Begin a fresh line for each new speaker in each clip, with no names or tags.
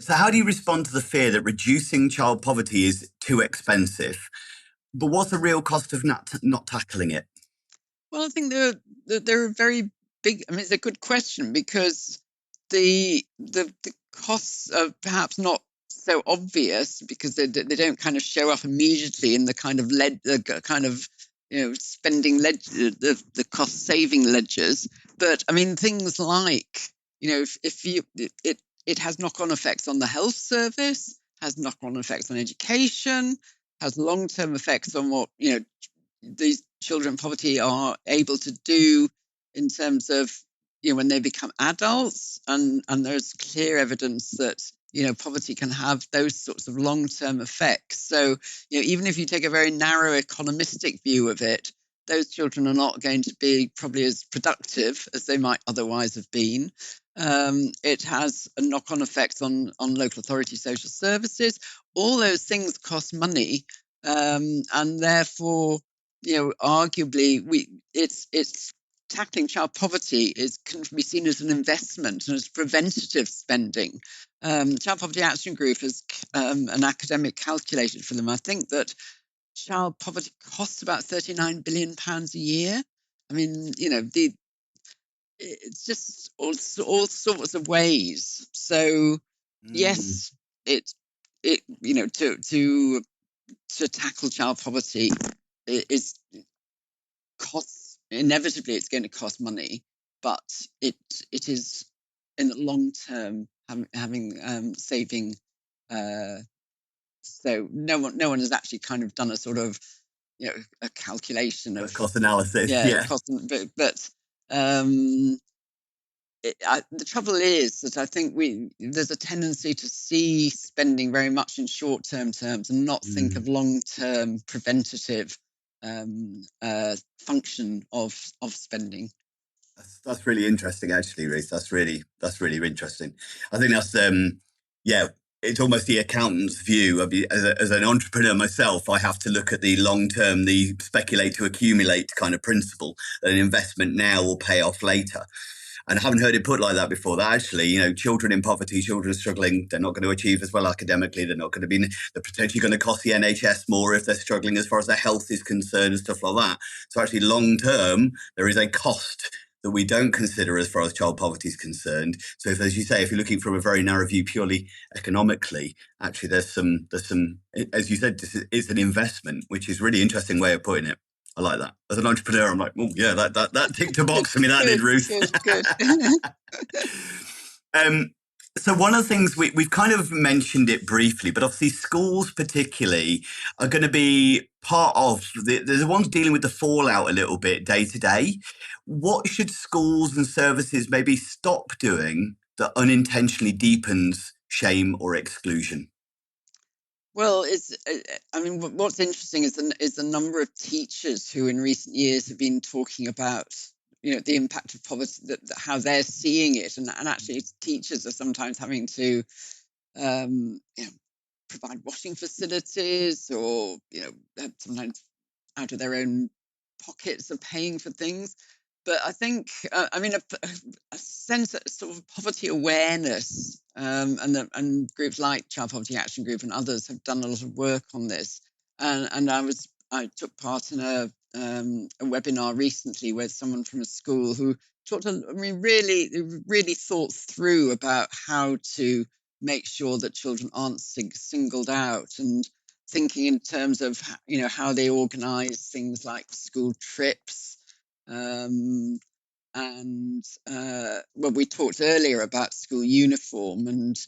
So how do you respond to the fear that reducing child poverty is too expensive? But what's the real cost of not tackling it?
Well, I think they're very big. I mean, it's a good question because the costs are perhaps not so obvious because they don't kind of show up immediately in the kind of spending the cost saving ledgers. But I mean, things like if you it has knock on effects on the health service, has knock on effects on education, has long term effects on what these children in poverty are able to do in terms of when they become adults, and there's clear evidence that poverty can have those sorts of long-term effects. So even if you take a very narrow economistic view of it, those children are not going to be probably as productive as they might otherwise have been. It has a knock-on effect on local authority social services. All those things cost money, and therefore arguably it's tackling child poverty can be seen as an investment and as preventative spending. Child Poverty Action Group has an academic calculated for them. I think that child poverty costs about £39 billion a year. I mean, it's just all sorts of ways. So yes, it to tackle child poverty is costs. Inevitably, it's going to cost money, but it is in the long term having saving. So no one has actually kind of done a sort of a calculation of
cost analysis. Yeah.
Cost, but the trouble is that I think there's a tendency to see spending very much in short-term terms and not think of long-term preventative function of spending.
That's really interesting, actually, Ruth. That's really interesting. I think that's it's almost the accountant's view. As an entrepreneur myself, I have to look at the long term, the speculate to accumulate kind of principle. That an investment now will pay off later. And I haven't heard it put like that before. That actually, children in poverty, children struggling, they're not going to achieve as well academically. They're potentially going to cost the NHS more if they're struggling as far as their health is concerned and stuff like that. So actually, long term, there is a cost that we don't consider as far as child poverty is concerned. So as you say, if you're looking from a very narrow view purely economically, actually there's some, as you said, it's an investment, which is a really interesting way of putting it. I like that. As an entrepreneur, I'm like, oh yeah, that ticked a box for me. That did, Ruth.
Good.
So one of the things we've kind of mentioned it briefly, but obviously schools particularly are going to be part of they're the ones dealing with the fallout a little bit day to day. What should schools and services maybe stop doing that unintentionally deepens shame or exclusion?
Well, what's interesting is the number of teachers who in recent years have been talking about the impact of poverty, how they're seeing it, and actually teachers are sometimes having to provide washing facilities, or sometimes out of their own pockets are paying for things. But I think a sense of sort of poverty awareness, and groups like Child Poverty Action Group and others have done a lot of work on this. And I took part in a webinar recently with someone from a school who really thought through about how to make sure that children aren't singled out, and thinking in terms of how they organise things like school trips. We talked earlier about school uniform and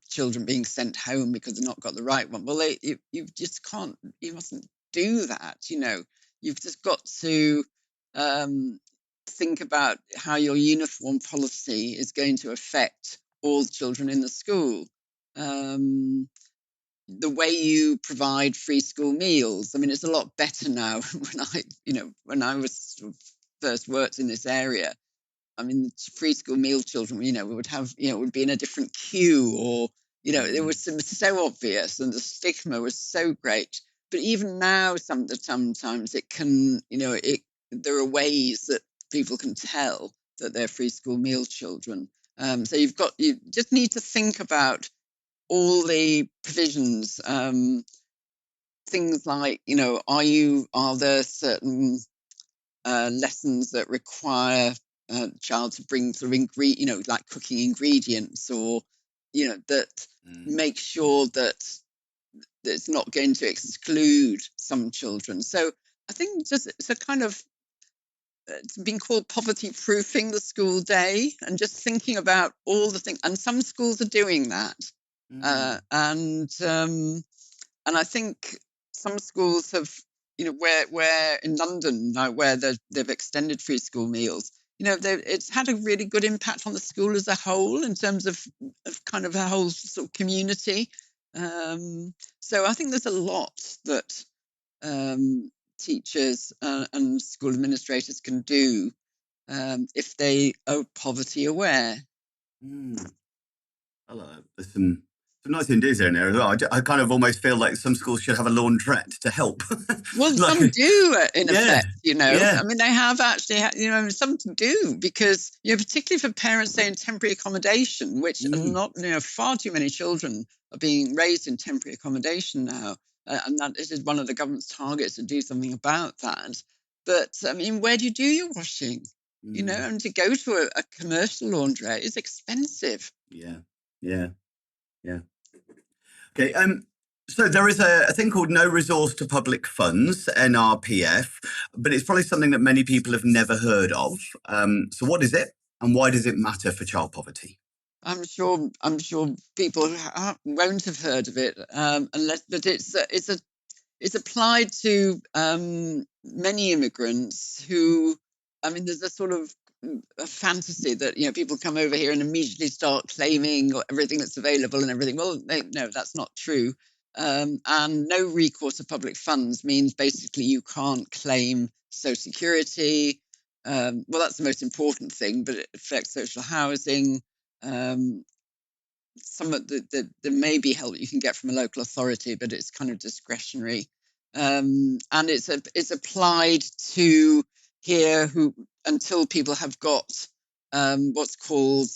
children being sent home because they've not got the right one. Well, you just can't. You mustn't do that. You've just got to think about how your uniform policy is going to affect all children in the school. The way you provide free school meals. I mean, it's a lot better now. When I was first worked in this area, I mean, free school meal children, we would have, would be in a different queue, or, it was so obvious, and the stigma was so great. But even now, sometimes it can, there are ways that people can tell that they're free school meal children. So you just need to think about all the provisions, things like, are there certain lessons that require a child to bring sort of like cooking ingredients, or that make sure that it's not going to exclude some children. So I think it's a kind of, it's been called poverty proofing the school day, and just thinking about all the things. And some schools are doing that, and I think some schools have, where in London now, where they've extended free school meals, it's had a really good impact on the school as a whole, in terms of kind of a whole sort of community. So I think there's a lot that teachers and school administrators can do if they are poverty aware.
I like that. There's some nice ideas in there as well. I kind of almost feel like some schools should have a laundrette to help.
Well,
Like
some do, in
yeah,
effect,
yeah.
I mean, they have actually, some do, because, particularly for parents, say, in temporary accommodation, which are not, far too many children are being raised in temporary accommodation now. And that is one of the government's targets, to do something about that. But, I mean, where do you do your washing? And to go to a commercial laundrette is expensive.
Yeah. Okay. So there is a thing called No Resource to Public Funds, NRPF, but it's probably something that many people have never heard of. So what is it, and why does it matter for child poverty?
I'm sure people won't have heard of it, but it's applied to many immigrants who, I mean, there's a sort of a fantasy that people come over here and immediately start claiming everything that's available and everything. Well, no, that's not true. And no recourse to public funds means basically you can't claim Social Security. Well, that's the most important thing, but it affects social housing. Some of there may be help you can get from a local authority, but it's kind of discretionary. And it's applied to here who, until people have got what's called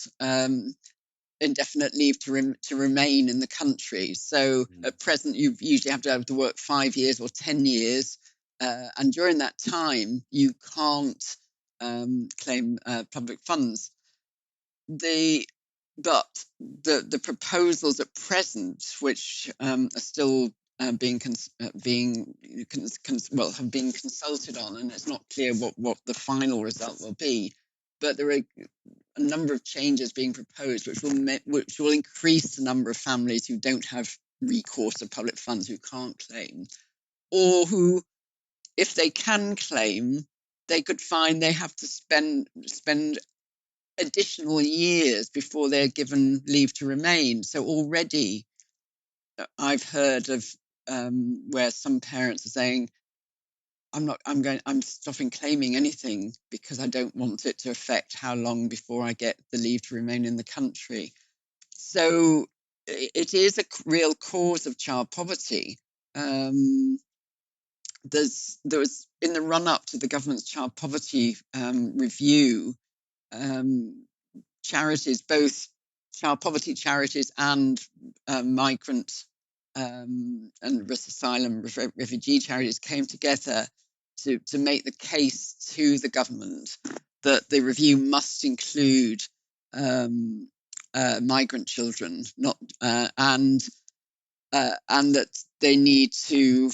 indefinite leave to remain in the country. So at present, you usually have to work 5 years or 10 years, and during that time, you can't claim public funds. But the proposals at present, which are still have been consulted on, and it's not clear what the final result will be. But there are a number of changes being proposed, which will increase the number of families who don't have recourse to public funds, who can't claim, or who, if they can claim, they could find they have to spend additional years before they're given leave to remain. So already I've heard of where some parents are saying, I'm stopping claiming anything because I don't want it to affect how long before I get the leave to remain in the country. So it is a real cause of child poverty. There was, in the run up to the government's child poverty review, charities, both child poverty charities and migrant and asylum refugee charities, came together to make the case to the government that the review must include migrant children, and that they need to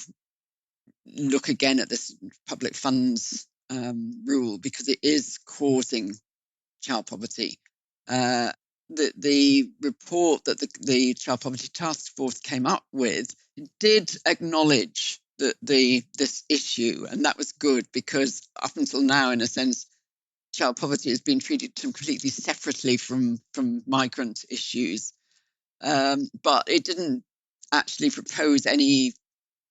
look again at this public funds rule, because it is causing child poverty. The report that the Child Poverty Task Force came up with did acknowledge this issue, and that was good, because up until now, in a sense, child poverty has been treated completely separately from migrant issues. But it didn't actually propose any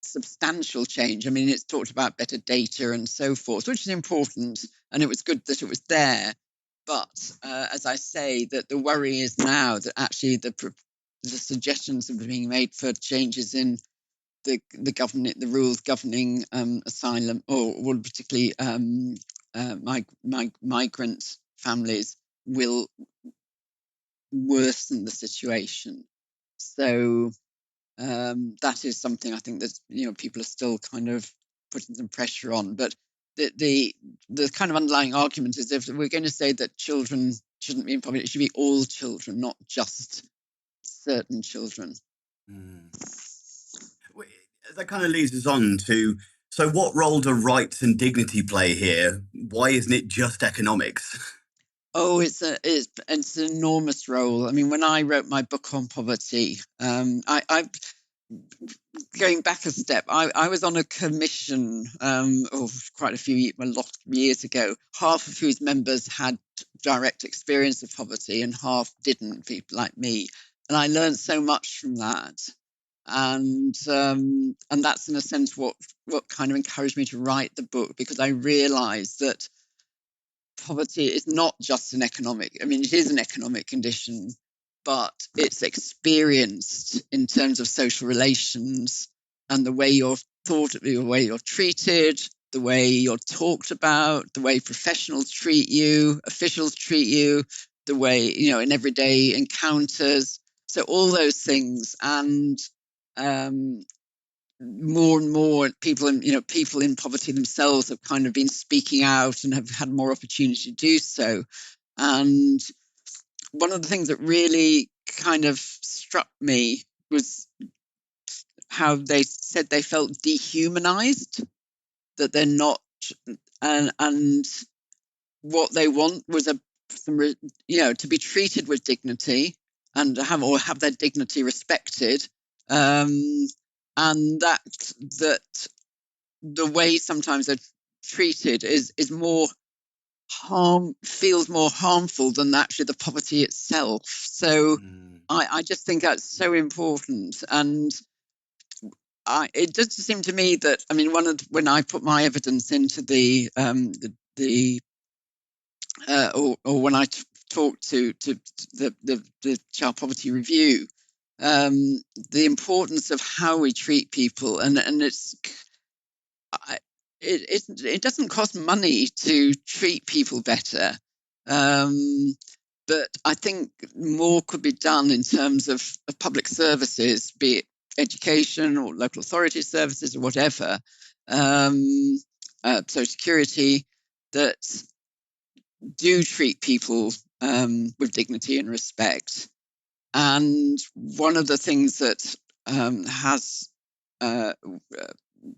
substantial change. I mean, it's talked about better data and so forth, which is important, and it was good that it was there. But as I say, that the worry is now that actually the suggestions that are being made for changes in the rules governing asylum, or particularly migrant families, will worsen the situation. So that is something I think that people are still kind of putting some pressure on. But the kind of underlying argument is, if we're going to say that children shouldn't be in poverty, it should be all children, not just certain children.
That kind of leads us on to, so what role do rights and dignity play here? Why isn't it just economics?
Oh, it's an enormous role. I mean, when I wrote my book on poverty, I going back a step, I was on a commission quite a lot of years ago, half of whose members had direct experience of poverty and half didn't, people like me. And I learned so much from that. And that's in a sense what kind of encouraged me to write the book, because I realized that poverty is not just an economic, I mean, it is an economic condition, but it's experienced in terms of social relations and the way you're thought, the way you're treated, the way you're talked about, the way professionals treat you, officials treat you, the way, in everyday encounters. So all those things. And more and more people in poverty themselves have kind of been speaking out and have had more opportunity to do so. And one of the things that really kind of struck me was how they said they felt dehumanized, that they're not, and what they want was to be treated with dignity and have their dignity respected, and that the way sometimes they're treated is more feels more harmful than actually the poverty itself. So I just think that's so important. And it does seem to me that, I mean, when I put my evidence into or when I talked to the Child Poverty Review, the importance of how we treat people, and it doesn't cost money to treat people better, but I think more could be done in terms of public services, be it education or local authority services or whatever, social security, that do treat people with dignity and respect. And one of the things that has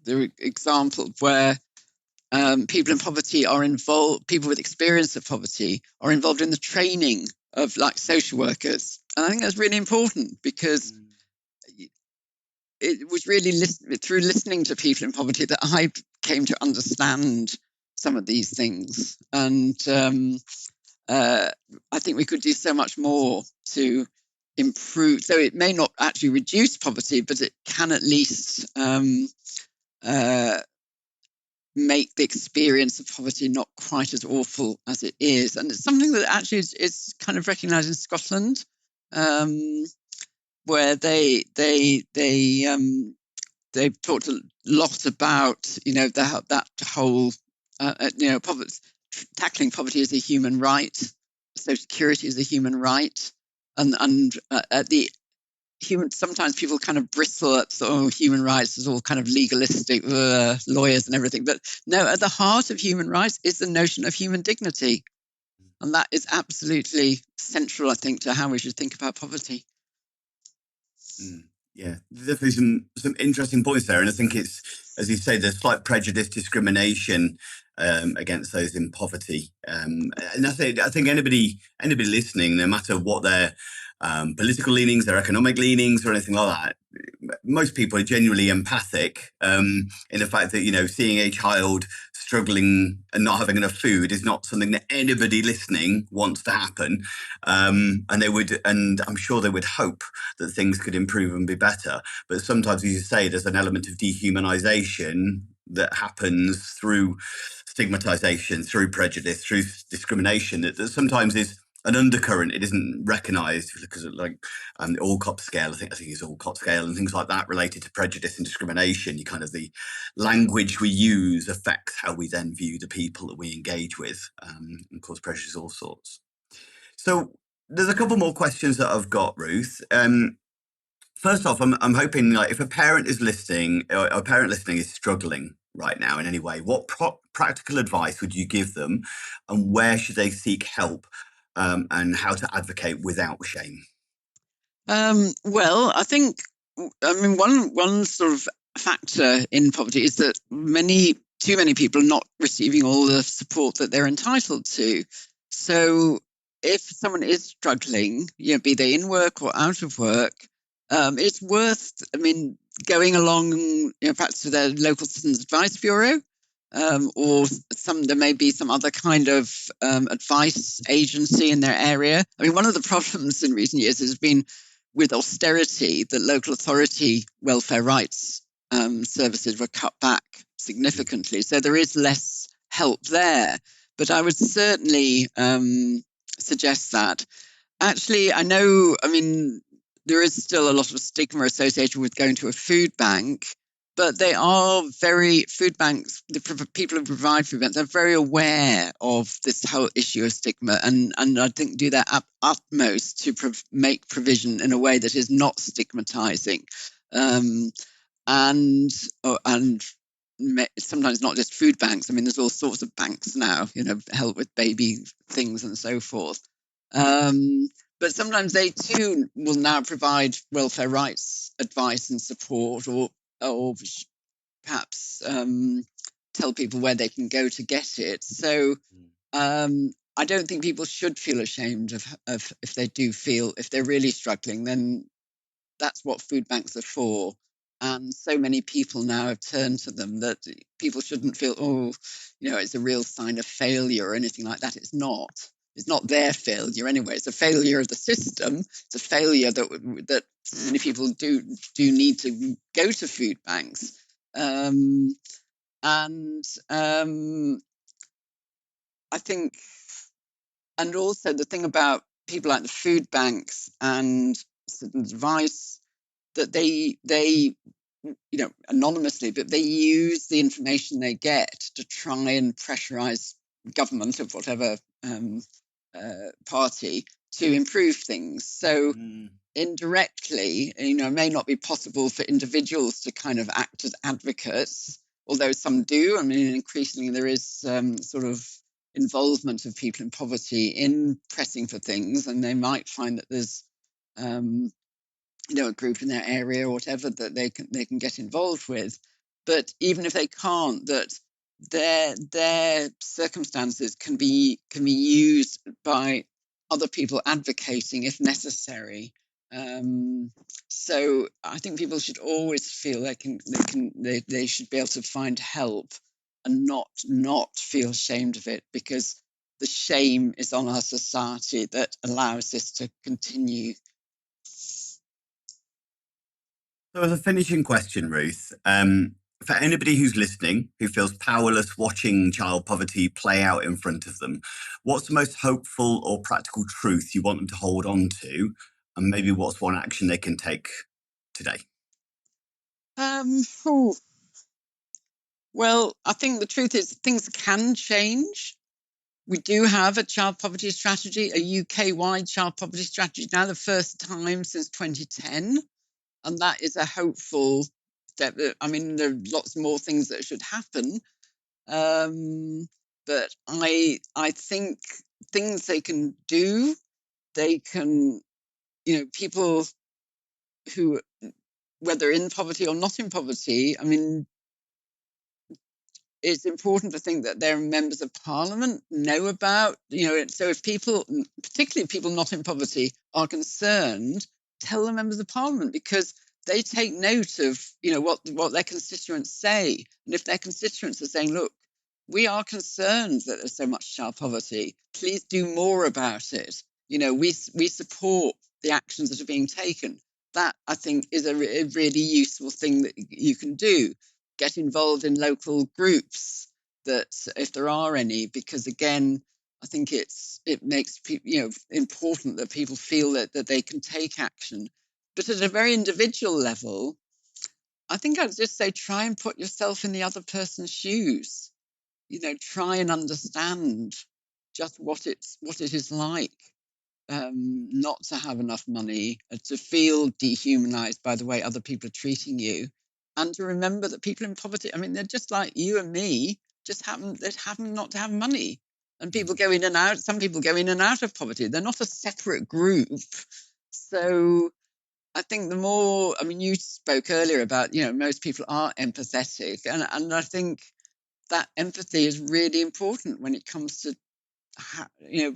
the example where people in poverty are involved, people with experience of poverty are involved in the training of like social workers. And I think that's really important, because it was really through listening to people in poverty that I came to understand some of these things. And I think we could do so much more to improve. So it may not actually reduce poverty, but it can at least make the experience of poverty not quite as awful as it is. And it's something that actually is kind of recognised in Scotland, where they've talked a lot about that whole tackling poverty as a human right, social security is a human right, and at the human, sometimes people kind of bristle at human rights as all kind of legalistic lawyers and everything, but no, at the heart of human rights is the notion of human dignity, and that is absolutely central, I think, to how we should think about poverty.
Yeah, definitely some interesting points there, and I think it's, as you say, there's slight prejudice, discrimination against those in poverty, and I think anybody listening, no matter what their political leanings, their economic leanings, or anything like that, most people are genuinely empathic in the fact that seeing a child struggling and not having enough food is not something that anybody listening wants to happen, and I'm sure they would hope that things could improve and be better. But sometimes, as you say, there's an element of dehumanization that happens through stigmatization, through prejudice, through discrimination, that sometimes is an undercurrent. It isn't recognised because of the Alcott scale. I think it's Alcott scale and things like that related to prejudice and discrimination. The language we use affects how we then view the people that we engage with, and cause prejudice all sorts. So there's a couple more questions that I've got, Ruth. First off, I'm hoping, like, if a parent is listening, or a parent listening is struggling right now in any way, what practical advice would you give them, and where should they seek help, and how to advocate without shame?
Well, I think, I mean, one sort of factor in poverty is that too many people are not receiving all the support that they're entitled to. So, if someone is struggling, be they in work or out of work, it's worth, I mean, going along, perhaps to their local citizens advice bureau, or there may be some other kind of advice agency in their area. I mean, one of the problems in recent years has been with austerity that local authority welfare rights services were cut back significantly. So there is less help there. But I would certainly suggest that. Actually, I know, I mean, there is still a lot of stigma associated with going to a food bank, but they are food banks, the people who provide food banks are very aware of this whole issue of stigma, and I think do their utmost to make provision in a way that is not stigmatizing. And sometimes not just food banks. I mean, there's all sorts of banks now, help with baby things and so forth. But sometimes they too will now provide welfare rights advice and support, or perhaps tell people where they can go to get it. So I don't think people should feel ashamed of if they're really struggling, then that's what food banks are for. And so many people now have turned to them that people shouldn't feel, it's a real sign of failure or anything like that. It's not. It's not their failure anyway. It's a failure of the system. It's a failure that many people do need to go to food banks. And I think, and also the thing about people like the food banks and citizens advice, that they anonymously, but they use the information they get to try and pressurize government of whatever party to improve things. So indirectly, it may not be possible for individuals to kind of act as advocates, although some do. I mean, increasingly there is sort of involvement of people in poverty in pressing for things, and they might find that there's a group in their area or whatever that they can get involved with. But even if they can't, that their circumstances can be used by other people advocating if necessary. So I think people should always feel they should be able to find help and not feel ashamed of it, because the shame is on our society that allows this to continue.
So, as a finishing question, Ruth, for anybody who's listening who feels powerless watching child poverty play out in front of them, what's the most hopeful or practical truth you want them to hold on to? And maybe what's one action they can take today?
Well, I think the truth is things can change. We do have a child poverty strategy, a UK-wide child poverty strategy, now the first time since 2010. And that is a hopeful step. I mean, there are lots more things that should happen. But I think things they can do, they can, people who, whether in poverty or not in poverty, I mean, it's important to think that their members of parliament know about, so if people, particularly people not in poverty, are concerned, tell the members of parliament, because they take note of, what their constituents say. And if their constituents are saying, look, we are concerned that there's so much child poverty, please do more about it. We support the actions that are being taken. That, I think, is a really useful thing that you can do. Get involved in local groups, that if there are any, because again, I think it makes people, important that people feel that they can take action. But at a very individual level, I think I'd just say try and put yourself in the other person's shoes. Try and understand just what it is like. not to have enough money, to feel dehumanized by the way other people are treating you, and to remember that people in poverty, I mean, they're just like you and me, just happen not to have money. And people go in and out, some people go in and out of poverty. They're not a separate group. So I think the more, I mean, you spoke earlier about, most people are empathetic. And I think that empathy is really important when it comes to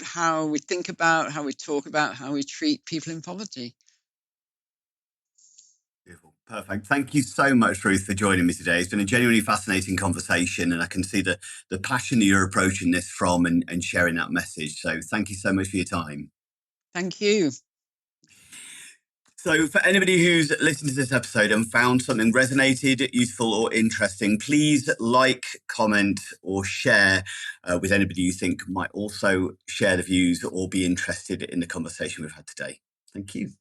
how we think about, how we talk about, how we treat people in poverty.
Beautiful. Perfect. Thank you so much, Ruth, for joining me today. It's been a genuinely fascinating conversation, and I can see the passion that you're approaching this from and sharing that message. So thank you so much for your time.
Thank you.
So for anybody who's listened to this episode and found something resonated, useful or interesting, please like, comment or share with anybody you think might also share the views or be interested in the conversation we've had today. Thank you.